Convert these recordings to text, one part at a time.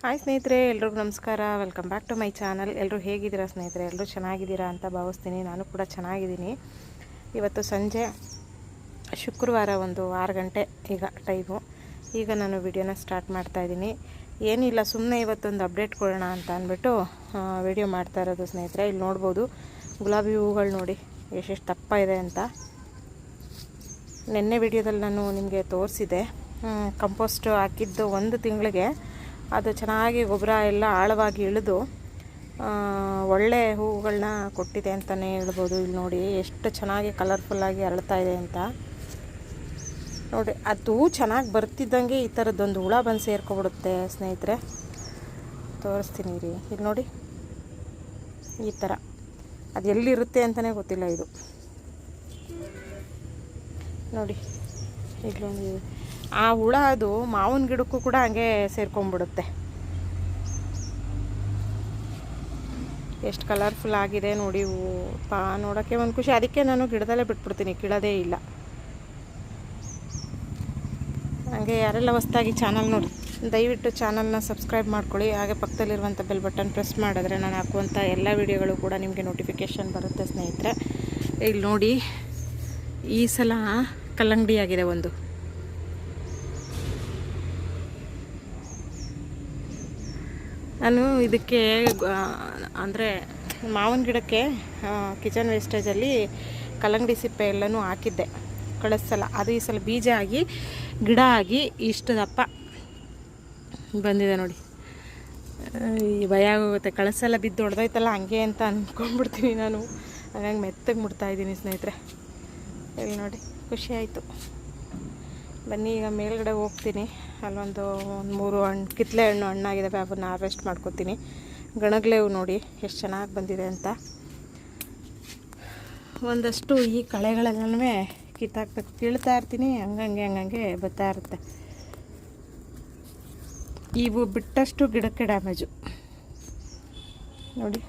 Hi ಸ್ನೇಹಿತರೆ, ಎಲ್ರಿಗೂ ನಮಸ್ಕಾರ. Welcome back to my channel. ಎಲ್ಲರೂ ಹೇಗಿದ್ದೀರಾ ಸ್ನೇಹಿತರೆ? ಎಲ್ಲರೂ ಚೆನ್ನಾಗಿದ್ದೀರಾ ಅಂತ ಭಾವಿಸ್ತೀನಿ. ನಾನು ಕೂಡ ಚೆನ್ನಾಗಿದ್ದೀನಿ. ಇವತ್ತು ಸಂಜೆ ಶುಕ್ರವಾರ ಒಂದು 6 ಗಂಟೆ ಈಗ ಟೈಮು. ಈಗ ನಾನು ವಿಡಿಯೋನ ಸ್ಟಾರ್ಟ್ ಮಾಡ್ತಾಯಿದ್ದೀನಿ. ಏನಿಲ್ಲ, ಸುಮ್ಮನೆ ಇವತ್ತೊಂದು ಅಪ್ಡೇಟ್ ಕೊಡೋಣ ಅಂತ ಅಂದ್ಬಿಟ್ಟು ವಿಡಿಯೋ ಮಾಡ್ತಾ ಇರೋದು ಸ್ನೇಹಿತರೆ. ಇಲ್ಲಿ ನೋಡ್ಬೋದು ಗುಲಾಬಿ ಹೂಗಳು ನೋಡಿ ಎಷ್ಟೆಷ್ಟು ದಪ್ಪ ಇದೆ ಅಂತ. ನಿನ್ನೆ ವಿಡಿಯೋದಲ್ಲಿ ನಾನು ನಿಮಗೆ ತೋರಿಸಿದೆ. ಕಂಪೋಸ್ಟ್ ಹಾಕಿದ್ದು 1 ತಿಂಗಳಿಗೆ ಅದು ಚೆನ್ನಾಗಿ ಗೊಬ್ಬರ ಎಲ್ಲ ಆಳವಾಗಿ ಇಳಿದು ಒಳ್ಳೆ ಹೂವುಗಳನ್ನ ಕೊಟ್ಟಿದೆ ಅಂತಲೇ ಹೇಳ್ಬೋದು. ಇಲ್ಲಿ ನೋಡಿ ಎಷ್ಟು ಚೆನ್ನಾಗಿ ಕಲರ್ಫುಲ್ಲಾಗಿ ಅರಳ್ತಾ ಇದೆ ಅಂತ ನೋಡಿ. ಅದು ಚೆನ್ನಾಗಿ ಬರ್ತಿದ್ದಂಗೆ ಈ ಥರದ್ದೊಂದು ಹುಳ ಬಂದು ಸೇರ್ಕೊಬಿಡುತ್ತೆ ಸ್ನೇಹಿತರೆ. ತೋರಿಸ್ತೀನಿ ರೀ, ಇಲ್ಲಿ ನೋಡಿ ಈ ಥರ. ಅದು ಎಲ್ಲಿರುತ್ತೆ ಅಂತಲೇ ಗೊತ್ತಿಲ್ಲ. ಇದು ನೋಡಿ ಇಲ್ಲೊಂದು ಆ ಹುಳ, ಅದು ಮಾವಿನ ಗಿಡಕ್ಕೂ ಕೂಡ ಹಂಗೆ ಸೇರ್ಕೊಂಡ್ಬಿಡುತ್ತೆ. ಎಷ್ಟು ಕಲರ್ಫುಲ್ ಆಗಿದೆ ನೋಡಿ ಹೂವು. ನೋಡೋಕ್ಕೆ ಒಂದು ಖುಷಿ. ಅದಕ್ಕೆ ನಾನು ಗಿಡದಲ್ಲೇ ಬಿಟ್ಬಿಡ್ತೀನಿ, ಕೀಳೋದೇ ಇಲ್ಲ. ಹಾಗೆ ಯಾರೆಲ್ಲ ಹೊಸ್ದಾಗಿ ಚಾನಲ್ ನೋಡಿ, ದಯವಿಟ್ಟು ಚಾನಲ್ನ ಸಬ್ಸ್ಕ್ರೈಬ್ ಮಾಡ್ಕೊಳ್ಳಿ. ಹಾಗೆ ಪಕ್ಕದಲ್ಲಿರುವಂಥ ಬೆಲ್ ಬಟನ್ ಪ್ರೆಸ್ ಮಾಡಿದ್ರೆ ನಾನು ಹಾಕುವಂಥ ಎಲ್ಲ ವಿಡಿಯೋಗಳು ಕೂಡ ನಿಮಗೆ ನೋಟಿಫಿಕೇಷನ್ ಬರುತ್ತೆ ಸ್ನೇಹಿತರೆ. ಇಲ್ಲಿ ನೋಡಿ, ಈ ಸಲ ಕಲ್ಲಂಗಡಿ ಆಗಿದೆ ಒಂದು. ನಾನು ಇದಕ್ಕೆ ಅಂದರೆ ಮಾವಿನ ಗಿಡಕ್ಕೆ ಕಿಚನ್ ವೇಸ್ಟೇಜಲ್ಲಿ ಕಲ್ಲಂಗಡಿ ಸಿಪ್ಪೆ ಎಲ್ಲನೂ ಹಾಕಿದ್ದೆ ಕಳೆದ ಸಲ. ಅದು ಈ ಸಲ ಬೀಜ ಆಗಿ ಗಿಡ ಆಗಿ ಇಷ್ಟು ದಪ್ಪ ಬಂದಿದೆ ನೋಡಿ. ಭಯ ಆಗೋಗುತ್ತೆ, ಕಳೆದ ಸಲ ಬಿದ್ದು ಹೊಡೆದೋಯ್ತಲ್ಲ ಹಂಗೆ ಅಂತ ಅಂದ್ಕೊಂಡ್ಬಿಡ್ತೀನಿ ನಾನು. ಹಾಗಾಗಿ ಮೆತ್ತಗೆ ಮುಡ್ತಾಯಿದ್ದೀನಿ ಸ್ನೇಹಿತರೆ. ಇಲ್ಲಿ ನೋಡಿ, ಖುಷಿ ಆಯಿತು. ಬನ್ನಿ ಈಗ ಮೇಲ್ಗಡೆ ಹೋಗ್ತೀನಿ. ಅಲ್ಲೊಂದು 3 ಹಣ್ಣು, ಕಿತ್ತಲೆ ಹಣ್ಣು ಹಣ್ಣಾಗಿದ್ದಾವೆ, ಅವನ್ನ ಹಾರ್ವೆಸ್ಟ್ ಮಾಡ್ಕೊತೀನಿ. ಗಣಗ್ಲೇವು ನೋಡಿ ಎಷ್ಟು ಚೆನ್ನಾಗಿ ಬಂದಿದೆ ಅಂತ. ಒಂದಷ್ಟು ಈ ಕಳೆಗಳೆಲ್ಲನೂ ಕಿತ್ತಾಕ್ಬೇಕು, ಕೀಳ್ತಾ ಇರ್ತೀನಿ. ಹಂಗಂಗೆ ಬರ್ತಾ ಇರುತ್ತೆ. ಇವು ಬಿಟ್ಟಷ್ಟು ಗಿಡಕ್ಕೆ ಡ್ಯಾಮೇಜು ನೋಡಿ.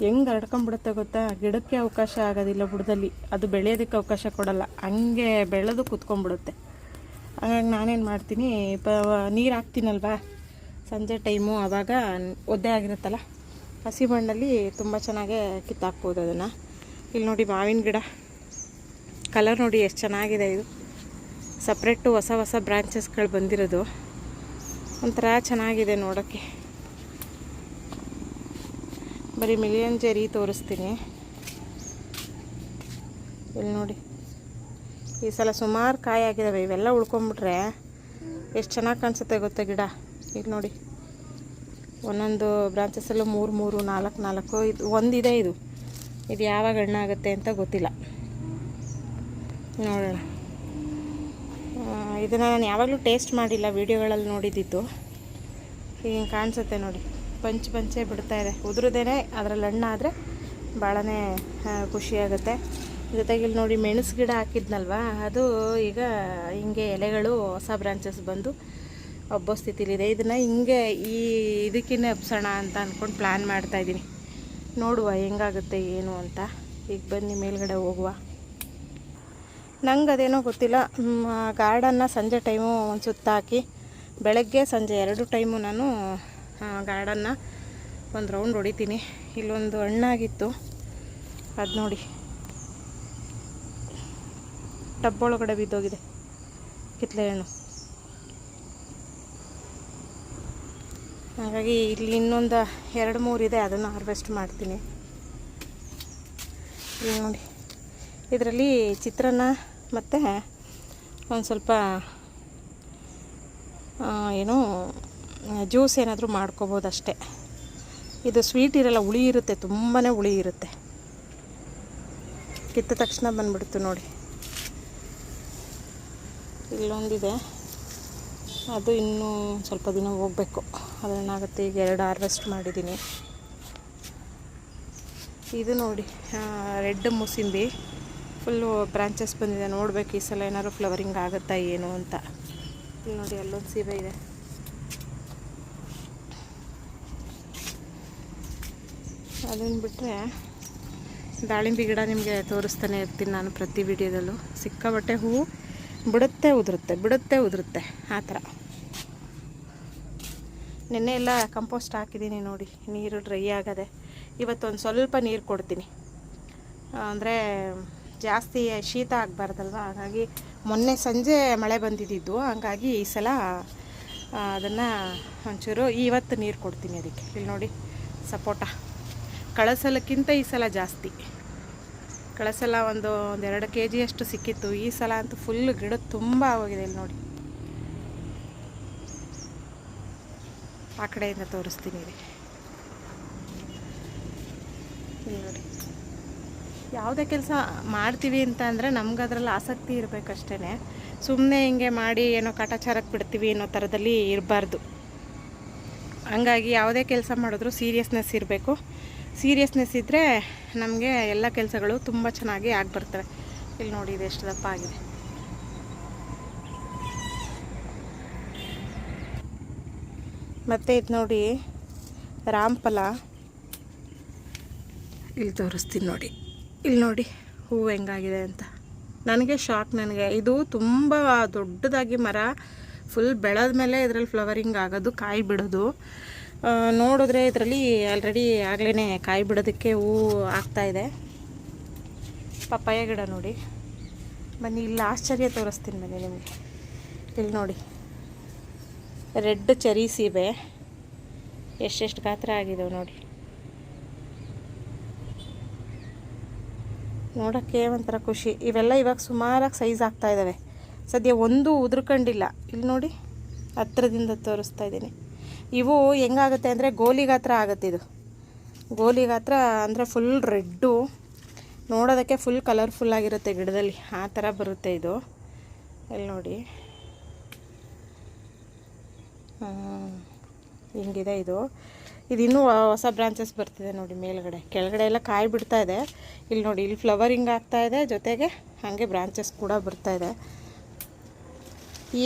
ಹೆಂಗೆ ಹರಡ್ಕೊಂಡ್ಬಿಡುತ್ತೆ ಗೊತ್ತಾ? ಗಿಡಕ್ಕೆ ಅವಕಾಶ ಆಗೋದಿಲ್ಲ ಬುಡದಲ್ಲಿ, ಅದು ಬೆಳೆಯೋದಕ್ಕೆ ಅವಕಾಶ ಕೊಡಲ್ಲ. ಹಂಗೆ ಬೆಳೆದು ಕೂತ್ಕೊಂಡ್ಬಿಡುತ್ತೆ. ಹಾಗಾಗಿ ನಾನೇನು ಮಾಡ್ತೀನಿ, ನೀರು ಹಾಕ್ತೀನಲ್ವ ಸಂಜೆ ಟೈಮು, ಆವಾಗ ಒದ್ದೆ ಆಗಿರುತ್ತಲ್ಲ, ಹಸಿ ಮಣ್ಣಲ್ಲಿ ತುಂಬ ಚೆನ್ನಾಗೇ ಕಿತ್ತಾಕ್ಬೋದು ಅದನ್ನು. ಇಲ್ಲಿ ನೋಡಿ ಮಾವಿನ ಗಿಡ ಕಲರ್ ನೋಡಿ ಎಷ್ಟು ಚೆನ್ನಾಗಿದೆ. ಇದು ಸಪ್ರೇಟು ಹೊಸ ಬ್ರಾಂಚಸ್ಗಳು ಬಂದಿರೋದು, ಒಂಥರ ಚೆನ್ನಾಗಿದೆ ನೋಡೋಕ್ಕೆ. ಬರೀ ಮಿಲಿಯನ್ ಜೆರಿ ತೋರಿಸ್ತೀನಿ. ಇಲ್ಲಿ ನೋಡಿ, ಈ ಸಲ ಸುಮಾರು ಕಾಯಿ ಆಗಿದ್ದಾವೆ. ಇವೆಲ್ಲ ಉಳ್ಕೊಂಬಿಟ್ರೆ ಎಷ್ಟು ಚೆನ್ನಾಗಿ ಕಾಣಿಸುತ್ತೆ ಗೊತ್ತಾ ಗಿಡ. ಈಗ ನೋಡಿ, ಒಂದೊಂದು ಬ್ರಾಂಚಸ್ಸಲ್ಲೂ 3, 4 ಇದು ಒಂದಿದೆ. ಇದು ಯಾವಾಗ ಹಣ್ಣಾಗುತ್ತೆ ಅಂತ ಗೊತ್ತಿಲ್ಲ, ನೋಡೋಣ. ಇದನ್ನು ನಾನು ಯಾವಾಗಲೂ ಟೇಸ್ಟ್ ಮಾಡಿಲ್ಲ, ವೀಡಿಯೋಗಳಲ್ಲಿ ನೋಡಿದ್ದಿತ್ತು. ಹಿಂಗೆ ಕಾಣಿಸುತ್ತೆ ನೋಡಿ, ಪಂಚೆ ಬಿಡ್ತಾಯಿದೆ. ಉದುರದೇನೆ ಅದರಲ್ಲಿ ಹಣ್ಣಾದರೆ ಭಾಳನೇ ಖುಷಿಯಾಗುತ್ತೆ. ಜೊತೆಗೆ ಇಲ್ಲಿ ನೋಡಿ ಮೆಣಸು ಗಿಡ ಹಾಕಿದ್ನಲ್ವ, ಅದು ಈಗ ಹಿಂಗೆ ಎಲೆಗಳು ಹೊಸ ಬ್ರಾಂಚಸ್ ಬಂದು ಹಬ್ಬೋ ಸ್ಥಿತಿಲಿದೆ. ಇದನ್ನು ಹಿಂಗೆ ಇದಕ್ಕಿನ್ನೇ ಹಬ್ಸೋಣ ಅಂತ ಅಂದ್ಕೊಂಡು ಪ್ಲ್ಯಾನ್ ಮಾಡ್ತಾಯಿದ್ದೀನಿ. ನೋಡುವ ಹೆಂಗಾಗುತ್ತೆ ಏನು ಅಂತ. ಈಗ ಬನ್ನಿ ಮೇಲ್ಗಡೆ ಹೋಗುವ. ನಂಗೆ ಅದೇನೋ ಗೊತ್ತಿಲ್ಲ, ಗಾರ್ಡನ್ನ ಸಂಜೆ ಟೈಮು ಒಂದು ಸುತ್ತ ಹಾಕಿ, ಬೆಳಗ್ಗೆ ಸಂಜೆ 2 ಟೈಮು ನಾನು ಗಾರ್ಡನ್ನ ಒಂದು ರೌಂಡ್ ಹೊಡಿತೀನಿ. ಇಲ್ಲೊಂದು ಹಣ್ಣಾಗಿತ್ತು, ಅದು ನೋಡಿ ಟಬ್ಬೊಳಗಡೆ ಬಿದ್ದೋಗಿದೆ, ಕಿತ್ತಲೆ ಹಣ್ಣು. ಹಾಗಾಗಿ ಇಲ್ಲಿ ಇನ್ನೊಂದು 2-3 ಇದೆ, ಅದನ್ನು ಹಾರ್ವೆಸ್ಟ್ ಮಾಡ್ತೀನಿ. ಇಲ್ಲಿ ನೋಡಿ, ಇದರಲ್ಲಿ ಚಿತ್ರಾನ್ನ ಮತ್ತು ಒಂದು ಸ್ವಲ್ಪ ಜ್ಯೂಸ್ ಏನಾದರೂ ಮಾಡ್ಕೋಬೋದು ಅಷ್ಟೇ. ಇದು ಸ್ವೀಟ್ ಇರಲ್ಲ, ಹುಳಿ ಇರುತ್ತೆ, ತುಂಬಾ ಹುಳಿ ಇರುತ್ತೆ. ಕಿತ್ತ ತಕ್ಷಣ ಬಂದುಬಿಡ್ತು ನೋಡಿ. ಇಲ್ಲೊಂದಿದೆ, ಅದು ಇನ್ನೂ ಸ್ವಲ್ಪ ದಿನ ಹೋಗಬೇಕು, ಅದನ್ನಾಗುತ್ತೆ. ಈಗ 2 ಹಾರ್ವೆಸ್ಟ್ ಮಾಡಿದ್ದೀನಿ. ಇದು ನೋಡಿ ರೆಡ್ ಮೂಸಂಬಿ, ಫುಲ್ಲು ಬ್ರಾಂಚಸ್ ಬಂದಿದೆ. ನೋಡಬೇಕು ಈ ಸಲ ಏನಾದ್ರು ಫ್ಲವರಿಂಗ್ ಆಗುತ್ತಾ ಏನು ಅಂತ. ಇಲ್ಲಿ ನೋಡಿ ಅಲ್ಲೊಂದು ಸೀಬೆ ಇದೆ. ಅದನ್ನು ಬಿಟ್ಟರೆ ದಾಳಿಂಬೆ ಗಿಡ ನಿಮಗೆ ತೋರಿಸ್ತಾನೆ ಇರ್ತೀನಿ ನಾನು ಪ್ರತಿ ವಿಡಿಯೋದಲ್ಲೂ. ಸಿಕ್ಕಾಬಟ್ಟೆ ಹೂವು ಬಿಡುತ್ತೆ ಉದುರುತ್ತೆ, ಬಿಡುತ್ತೆ ಉದುರುತ್ತೆ, ಆ ಥರ. ನೆನ್ನೆ ಎಲ್ಲ ಕಂಪೋಸ್ಟ್ ಹಾಕಿದ್ದೀನಿ ನೋಡಿ, ನೀರು ಡ್ರೈ ಆಗದೆ. ಇವತ್ತೊಂದು ಸ್ವಲ್ಪ ನೀರು ಕೊಡ್ತೀನಿ, ಅಂದರೆ ಜಾಸ್ತಿ ಶೀತ ಆಗಬಾರ್ದಲ್ವ. ಹಾಗಾಗಿ ಮೊನ್ನೆ ಸಂಜೆ ಮಳೆ ಬಂದಿದ್ದು, ಹಾಗಾಗಿ ಈ ಸಲ ಅದನ್ನು ಒಂಚೂರು ಇವತ್ತು ನೀರು ಕೊಡ್ತೀನಿ ಅದಕ್ಕೆ. ಇಲ್ಲಿ ನೋಡಿ ಸಪೋಟ ಕಳಸಲಕ್ಕಿಂತ ಈ ಸಲ ಜಾಸ್ತಿ. ಕಳಸಲ ಒಂದು 2 kg ಅಷ್ಟು ಸಿಕ್ಕಿತ್ತು, ಈ ಸಲ ಅಂತೂ ಫುಲ್ ಗಿಡ ತುಂಬ ಆಗೋಗಿದೆ. ಇಲ್ಲಿ ನೋಡಿ, ಆ ಕಡೆಯಿಂದ ತೋರಿಸ್ತೀನಿ ರೀ. ಇಲ್ಲಿ ನೋಡಿ, ಯಾವುದೇ ಕೆಲಸ ಮಾಡ್ತೀವಿ ಅಂತ ಅಂದರೆ ನಮ್ಗೆ ಅದರಲ್ಲಿ ಆಸಕ್ತಿ ಇರಬೇಕಷ್ಟೇ. ಸುಮ್ಮನೆ ಹಿಂಗೆ ಮಾಡಿ ಏನೋ ಕಾಟಾಚಾರಕ್ಕೆ ಬಿಡ್ತೀವಿ ಅನ್ನೋ ಥರದಲ್ಲಿ ಇರಬಾರ್ದು. ಹಂಗಾಗಿ ಯಾವುದೇ ಕೆಲಸ ಮಾಡಿದ್ರೂ ಸೀರಿಯಸ್ನೆಸ್ ಇರಬೇಕು. ಸೀರಿಯಸ್ನೆಸ್ ಇದ್ದರೆ ನಮಗೆ ಎಲ್ಲ ಕೆಲಸಗಳು ತುಂಬ ಚೆನ್ನಾಗಿ ಆಗಿಬರ್ತವೆ. ಇಲ್ಲಿ ನೋಡಿ, ಇದು ಎಷ್ಟು ದಪ್ಪ ಆಗಿದೆ. ಮತ್ತು ಇದು ನೋಡಿ ರಾಮಫಲ, ಇಲ್ಲಿ ತೋರಿಸ್ತೀನಿ ನೋಡಿ. ಇಲ್ಲಿ ನೋಡಿ ಹೂವು ಹೆಂಗಾಗಿದೆ ಅಂತ. ನನಗೆ ಶಾಕ್. ನನಗೆ ಇದು ತುಂಬ ದೊಡ್ಡದಾಗಿ ಮರ ಫುಲ್ ಬೆಳೆದ ಮೇಲೆ ಇದರಲ್ಲಿ ಫ್ಲವರಿಂಗ್ ಆಗೋದು, ಕಾಯಿ ಬಿಡೋದು. ನೋಡಿದ್ರೆ ಇದರಲ್ಲಿ ಆಲ್ರೆಡಿ ಆಗಲೇ ಕಾಯಿ ಬಿಡೋದಕ್ಕೆ ಹೂವು ಆಗ್ತಾಯಿದೆ. ಪಪ್ಪಾಯ ಗಿಡ ನೋಡಿ, ಬನ್ನಿ ಇಲ್ಲಿ ಆಶ್ಚರ್ಯ ತೋರಿಸ್ತೀನಿ ಬನ್ನಿ ನಿಮಗೆ. ಇಲ್ಲಿ ನೋಡಿ, ರೆಡ್ ಚೆರಿ ಸೀಬೆ ಎಷ್ಟೆಷ್ಟು ಗಾತ್ರ ಆಗಿದಾವೆ ನೋಡಿ. ನೋಡೋಕ್ಕೆ ಒಂಥರ ಖುಷಿ. ಇವೆಲ್ಲ ಇವಾಗ ಸುಮಾರಾಗಿ ಸೈಜ್ ಆಗ್ತಾಯಿದ್ದಾವೆ. ಸದ್ಯ ಒಂದು ಉದುರ್ಕೊಂಡಿಲ್ಲ. ಇಲ್ಲಿ ನೋಡಿ, ಹತ್ರದಿಂದ ತೋರಿಸ್ತಾ ಇದ್ದೀನಿ. ಇವು ಹೆಂಗಾಗುತ್ತೆ ಅಂದರೆ ಗೋಲಿ ಗಾತ್ರ ಆಗುತ್ತೆ. ಇದು ಗೋಲಿ ಗಾತ್ರ ಅಂದರೆ ಫುಲ್ ರೆಡ್ಡು, ನೋಡೋದಕ್ಕೆ ಫುಲ್ ಕಲರ್ಫುಲ್ಲಾಗಿರುತ್ತೆ ಗಿಡದಲ್ಲಿ, ಆ ಥರ ಬರುತ್ತೆ ಇದು. ಇಲ್ಲಿ ನೋಡಿ ಹಿಂಗಿದೆ ಇದು. ಇನ್ನೂ ಹೊಸ ಬ್ರಾಂಚಸ್ ಬರ್ತಿದೆ ನೋಡಿ ಮೇಲ್ಗಡೆ. ಕೆಳಗಡೆ ಎಲ್ಲ ಕಾಯಿ ಬಿಡ್ತಾ ಇದೆ. ಇಲ್ಲಿ ನೋಡಿ, ಇಲ್ಲಿ ಫ್ಲವರಿಂಗ್ ಆಗ್ತಾಯಿದೆ, ಜೊತೆಗೆ ಹಾಗೆ ಬ್ರಾಂಚಸ್ ಕೂಡ ಬರ್ತಾಯಿದೆ.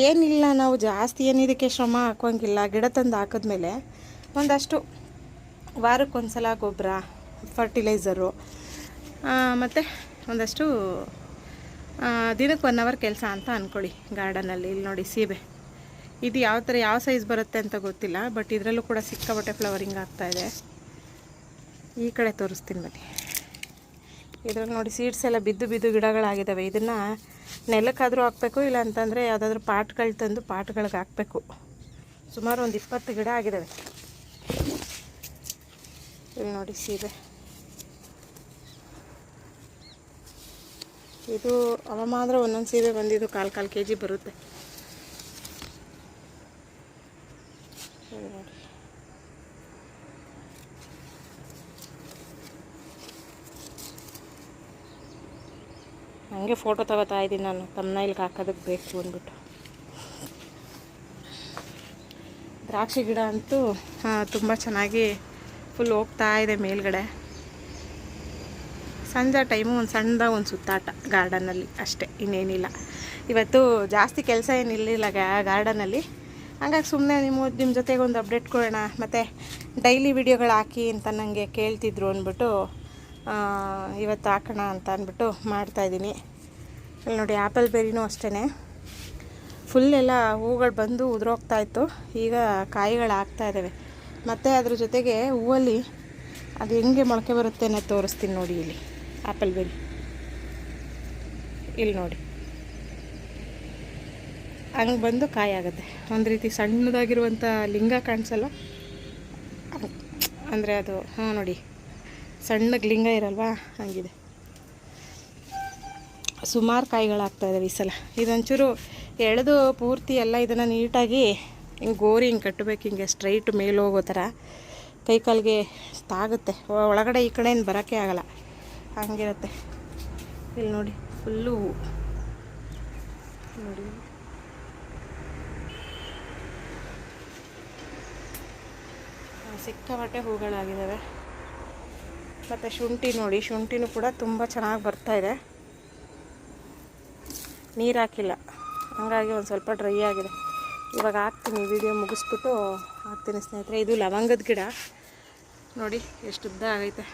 ಏನಿಲ್ಲ, ನಾವು ಜಾಸ್ತಿ ಏನಿದಕ್ಕೆ ಶ್ರಮ ಹಾಕೋಂಗಿಲ್ಲ. ಗಿಡ ತಂದು ಹಾಕಿದ್ಮೇಲೆ ಒಂದಷ್ಟು ವಾರಕ್ಕೊಂದ್ಸಲ ಗೊಬ್ಬರ, ಫರ್ಟಿಲೈಸರು, ಮತ್ತು ಒಂದಷ್ಟು ದಿನಕ್ಕೆ 1 hour ಕೆಲಸ ಅಂತ ಅಂದ್ಕೊಳ್ಳಿ ಗಾರ್ಡನಲ್ಲಿ. ಇಲ್ಲಿ ನೋಡಿ ಸೀಬೆ, ಇದು ಯಾವ ಥರ ಯಾವ ಸೈಜ್ ಬರುತ್ತೆ ಅಂತ ಗೊತ್ತಿಲ್ಲ, ಬಟ್ ಇದರಲ್ಲೂ ಕೂಡ ಸಿಕ್ಕಾಪಟ್ಟೆ ಫ್ಲವರಿಂಗ್ ಆಗ್ತಾಯಿದೆ. ಈ ಕಡೆ ತೋರಿಸ್ತೀನಿ ಬನ್ನಿ. ಇದರಲ್ಲಿ ನೋಡಿ ಸೀಡ್ಸ್ ಎಲ್ಲ ಬಿದ್ದು ಬಿದ್ದು ಗಿಡಗಳಾಗಿದ್ದಾವೆ. ಇದನ್ನು ನೆಲಕ್ಕಾದರೂ ಹಾಕಬೇಕು, ಇಲ್ಲ ಅಂತಂದರೆ ಯಾವುದಾದ್ರೂ ಪಾಟ್ಗಳು ತಂದು ಪಾಟ್ಗಳಿಗೆ ಹಾಕಬೇಕು. ಸುಮಾರು ಒಂದು 20 ಗಿಡ ಆಗಿದ್ದಾವೆ. ಇಲ್ಲಿ ನೋಡಿ ಸೀಬೆ, ಇದು ಅವ ಮಾತ್ರ ಒಂದೊಂದು ಸೀಬೆ ಬಂದಿದ್ದು 1/4 kg ಬರುತ್ತೆ. ನೋಡಿ, ಹಂಗೆ ಫೋಟೋ ತಗೋತಾ ಇದ್ದೀನಿ ನಾನು, ತಮ್ಮನೈಲ್ಗೆ ಹಾಕೋದಕ್ಕೆ ಬೇಕು ಅಂದ್ಬಿಟ್ಟು. ದ್ರಾಕ್ಷಿ ಗಿಡ ಅಂತೂ ತುಂಬ ಚೆನ್ನಾಗಿ ಫುಲ್ ಹೋಗ್ತಾ ಇದೆ ಮೇಲ್ಗಡೆ. ಸಂಜೆ ಟೈಮು ಒಂದು ಸಣ್ಣದ ಒಂದು ಸುತ್ತಾಟ ಗಾರ್ಡನಲ್ಲಿ ಅಷ್ಟೇ, ಇನ್ನೇನಿಲ್ಲ. ಇವತ್ತು ಜಾಸ್ತಿ ಕೆಲಸ ಏನಿರಲಿಲ್ಲ ಗಾರ್ಡನಲ್ಲಿ. ಹಂಗಾಗಿ ಸುಮ್ಮನೆ ನಿಮ್ಮ ಜೊತೆಗೆ ಒಂದು ಅಪ್ಡೇಟ್ ಕೊಡೋಣ, ಮತ್ತು ಡೈಲಿ ವಿಡಿಯೋಗಳು ಹಾಕಿ ಅಂತ ನನಗೆ ಕೇಳ್ತಿದ್ರು ಅಂದ್ಬಿಟ್ಟು ಇವತ್ತು ಹಾಕೋಣ ಅಂತ ಅಂದ್ಬಿಟ್ಟು ಮಾಡ್ತಾಯಿದ್ದೀನಿ. ಇಲ್ಲಿ ನೋಡಿ ಆ್ಯಪಲ್ ಬೆರಿನೂ ಅಷ್ಟೇ, ಫುಲ್ ಎಲ್ಲ ಹೂಗಳು ಬಂದು ಉದುರೋಗ್ತಾಯಿತ್ತು. ಈಗ ಕಾಯಿಗಳು ಆಗ್ತಾಯಿದ್ದಾವೆ. ಮತ್ತು ಅದ್ರ ಜೊತೆಗೆ ಹೂವಲ್ಲಿ ಅದು ಹೆಂಗೆ ಮೊಳಕೆ ಬರುತ್ತೆ ಅನ್ನೋದು ತೋರಿಸ್ತೀನಿ ನೋಡಿ. ಇಲ್ಲಿ ಆ್ಯಪಲ್ ಬೆರಿ, ಇಲ್ಲಿ ನೋಡಿ ಹಂಗೆ ಬಂದು ಕಾಯಿ ಆಗುತ್ತೆ. ಒಂದು ರೀತಿ ಸಣ್ಣದಾಗಿರುವಂಥ ಲಿಂಗ ಕಾಣಿಸಲ್ಲ, ಅಂದರೆ ಅದು ನೋಡಿ ಸಣ್ಣಗೆ ಲಿಂಗ ಇರಲ್ವಾ, ಹಂಗಿದೆ. ಸುಮಾರು ಕಾಯಿಗಳಾಗ್ತಾಯಿದ್ದಾವೆ ಈ ಸಲ. ಇದೊಂಚೂರು ಎಳೆದು ಪೂರ್ತಿ ಎಲ್ಲ ಇದನ್ನು ನೀಟಾಗಿ ಹಿಂಗೆ ಗೋರಿ ಹಿಂಗೆ ಕಟ್ಟಬೇಕು, ಹಿಂಗೆ ಸ್ಟ್ರೈಟ್ ಮೇಲೆ ಹೋಗೋ ಥರ. ಕೈ ಕಾಲಿಗೆ ತಾಗುತ್ತೆ, ಒಳಗಡೆ ಈ ಕಡೆಯಿಂದ ಬರೋಕ್ಕೆ ಆಗಲ್ಲ, ಹಂಗಿರುತ್ತೆ. ಇಲ್ಲಿ ನೋಡಿ ಫುಲ್ಲು ನೋಡಿ, ಸಿಕ್ಕಾಪಟ್ಟೆ ಹೂಗಳಾಗಿದ್ದಾವೆ. ಮತ್ತು ಶುಂಠಿ ನೋಡಿ, ಶುಂಠಿನೂ ಕೂಡ ತುಂಬ ಚೆನ್ನಾಗಿ ಬರ್ತಾಯಿದೆ. ನೀರು ಹಾಕಿಲ್ಲ, ಹಾಗಾಗಿ ಒಂದು ಸ್ವಲ್ಪ ಡ್ರೈ ಆಗಿದೆ. ಇವಾಗ ಹಾಕ್ತೀನಿ, ವಿಡಿಯೋ ಮುಗಿಸ್ಬಿಟ್ಟು ಹಾಕ್ತೀನಿ ಸ್ನೇಹಿತರೆ. ಇದು ಲವಂಗದ ಗಿಡ ನೋಡಿ ಎಷ್ಟು ಉದ್ದ ಆಗೈತೆ.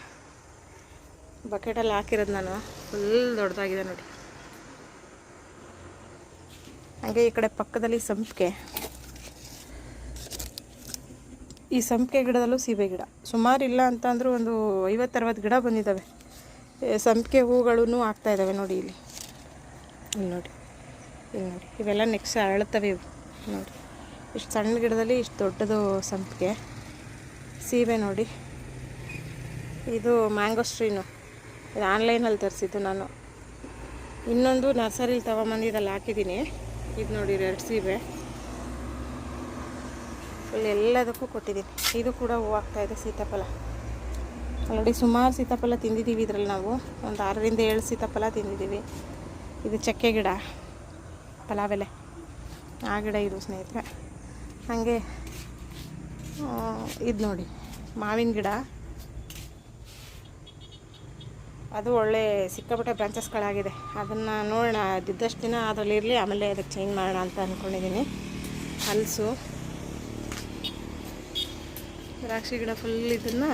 ಬಕೆಟಲ್ಲಿ ಹಾಕಿರೋದು ನಾನು, ಫುಲ್ ದೊಡ್ಡದಾಗಿದೆ ನೋಡಿ. ಹಾಗೆ ಈ ಕಡೆ ಪಕ್ಕದಲ್ಲಿ ಸಂಪಿಗೆ, ಈ ಸಂಪಿಗೆ ಗಿಡದಲ್ಲೂ ಸೀಬೆ ಗಿಡ ಸುಮಾರು ಇಲ್ಲ ಅಂತ ಅಂದರೂ ಒಂದು 50-60 ಗಿಡ ಬಂದಿದ್ದಾವೆ. ಸಂಪಿಗೆ ಹೂಗಳೂ ಆಗ್ತಾಯಿದ್ದಾವೆ ನೋಡಿ ಇಲ್ಲಿ ನೋಡಿ ಇವೆಲ್ಲ ನೆಕ್ಸ್ಟ್ ಅರಳುತ್ತವೆ ಇವು ನೋಡಿ. ಇಷ್ಟು ಸಣ್ಣ ಗಿಡದಲ್ಲಿ ಇಷ್ಟು ದೊಡ್ಡದು ಸಂಪಿಗೆ. ಸೀಬೆ ನೋಡಿ, ಇದು ಮ್ಯಾಂಗೋಸ್ಟ್ರೀನು, ಇದು ಆನ್ಲೈನಲ್ಲಿ ತರಿಸಿದ್ದು ನಾನು. ಇನ್ನೊಂದು ನರ್ಸರಿಲಿ ತೊಗೊಂಬಂದಿದ್ದಲ್ಲಿ ಹಾಕಿದ್ದೀನಿ. ಇದು ನೋಡಿ 2 ಸೀಬೆ ಫುಲ್ ಎಲ್ಲದಕ್ಕೂ ಕೊಟ್ಟಿದ್ದೀನಿ. ಇದು ಕೂಡ ಹೂವು ಆಗ್ತಾಯಿದೆ. ಸೀತಾಫಲ ಆಲ್ರೆಡಿ ಸುಮಾರು ಸೀತಾಫಲ ತಿಂದಿದ್ದೀವಿ ಇದರಲ್ಲಿ. ನಾವು ಒಂದು 6-7 ಸೀತಾಫಲ ತಿಂದಿದ್ದೀವಿ. ಇದು ಚಕ್ಕೆ ಗಿಡ, ಪಲಾವೆಲೆ ಆ ಗಿಡ ಇದು ಸ್ನೇಹಿತರೆ. ಹಾಗೆ ಇದು ನೋಡಿ ಮಾವಿನ ಗಿಡ, ಅದು ಒಳ್ಳೆ ಸಿಕ್ಕಾಪಟ್ಟೆ ಬ್ರಾಂಚಸ್ಗಳಾಗಿದೆ. ಅದನ್ನು ನೋಡೋಣ, ಇದ್ದಷ್ಟು ದಿನ ಅದರಲ್ಲಿ ಇರಲಿ, ಆಮೇಲೆ ಅದಕ್ಕೆ ಚೇಂಜ್ ಮಾಡೋಣ ಅಂತ ಅಂದ್ಕೊಂಡಿದ್ದೀನಿ. ಹಲಸು, ದ್ರಾಕ್ಷಿ ಗಿಡ ಫುಲ್ ಇದನ್ನು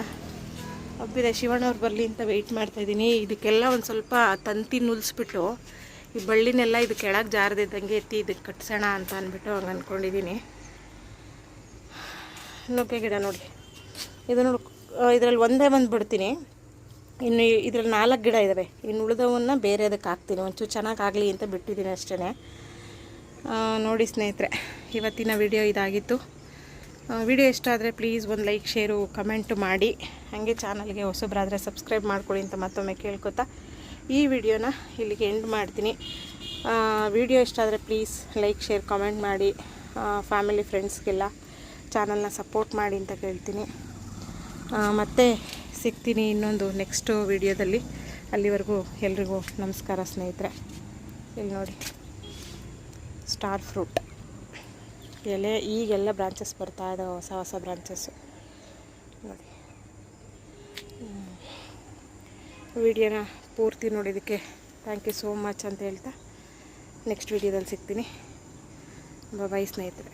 ಹಬ್ಬಿದೆ. ಶಿವಣ್ಣವ್ರು ಬರಲಿ ಅಂತ ವೆಯ್ಟ್ ಮಾಡ್ತಾಯಿದ್ದೀನಿ. ಇದಕ್ಕೆಲ್ಲ ಒಂದು ಸ್ವಲ್ಪ ತಂತಿ ನುಲ್ಸ್ಬಿಟ್ಟು ಈ ಬಳ್ಳಿನೆಲ್ಲ ಇದು ಕೆಳಗೆ ಜಾರದಿದ್ದಂಗೆ ಎತ್ತಿ ಇದಕ್ಕೆ ಕಟ್ಸೋಣ ಅಂತ ಅಂದ್ಬಿಟ್ಟು ಹಂಗೆ ಅಂದ್ಕೊಂಡಿದ್ದೀನಿ. ನುಗ್ಗೆ ಗಿಡ ನೋಡಿ, ಇದನ್ನು ಇದರಲ್ಲಿ ಒಂದೇ ಒಂದು ಬಿಡ್ತೀನಿ. ಇನ್ನು ಇದರಲ್ಲಿ 4 ಗಿಡ ಇದ್ದಾವೆ. ಇನ್ನು ಉಳಿದವನ್ನು ಬೇರೆ ಅದಕ್ಕೆ ಹಾಕ್ತೀನಿ, ಒಂಚೂರು ಚೆನ್ನಾಗಾಗಲಿ ಅಂತ ಬಿಟ್ಟಿದ್ದೀನಿ ಅಷ್ಟೇ. ನೋಡಿ ಸ್ನೇಹಿತರೆ, ಇವತ್ತಿನ ವಿಡಿಯೋ ಇದಾಗಿತ್ತು. ವಿಡಿಯೋ ಇಷ್ಟ ಆದರೆ ಪ್ಲೀಸ್ ಒಂದು ಲೈಕ್, ಶೇರು, ಕಮೆಂಟು ಮಾಡಿ. ಹಾಗೆ ಚಾನಲ್ಗೆ ಹೊಸಬ್ರಾದರೆ ಸಬ್ಸ್ಕ್ರೈಬ್ ಮಾಡ್ಕೊಳ್ಳಿ ಅಂತ ಮತ್ತೊಮ್ಮೆ ಕೇಳ್ಕೊತಾ ಈ ವಿಡಿಯೋನ ಇಲ್ಲಿಗೆ ಎಂಡ್ ಮಾಡ್ತೀನಿ. ವಿಡಿಯೋ ಇಷ್ಟ ಆದರೆ ಪ್ಲೀಸ್ ಲೈಕ್, ಶೇರ್, ಕಮೆಂಟ್ ಮಾಡಿ. ಫ್ಯಾಮಿಲಿ ಫ್ರೆಂಡ್ಸ್ಗೆಲ್ಲ ಚಾನಲ್ನ ಸಪೋರ್ಟ್ ಮಾಡಿ ಅಂತ ಕೇಳ್ತೀನಿ. ಮತ್ತೆ ಸಿಗ್ತೀನಿ ಇನ್ನೊಂದು ನೆಕ್ಸ್ಟ್ ವಿಡಿಯೋದಲ್ಲಿ. ಅಲ್ಲಿವರೆಗೂ ಎಲ್ರಿಗೂ ನಮಸ್ಕಾರ ಸ್ನೇಹಿತರೆ. ಇಲ್ಲಿ ನೋಡಿ ಸ್ಟಾರ್ ಫ್ರೂಟ್ ಎಲೆ, ಈಗೆಲ್ಲ ಬ್ರಾಂಚಸ್ ಬರ್ತಾ ಇದ್ದಾವೆ, ಹೊಸ ಬ್ರಾಂಚಸ್ಸು ನೋಡಿ. ವಿಡಿಯೋನ ಪೂರ್ತಿ ನೋಡಿದ್ದಕ್ಕೆ ಥ್ಯಾಂಕ್ ಯು ಸೋ ಮಚ್ ಅಂತ ಹೇಳ್ತಾ ನೆಕ್ಸ್ಟ್ ವಿಡಿಯೋದಲ್ಲಿ ಸಿಗ್ತೀನಿ. ಬಾಯ್ ಸ್ನೇಹಿತರೆ.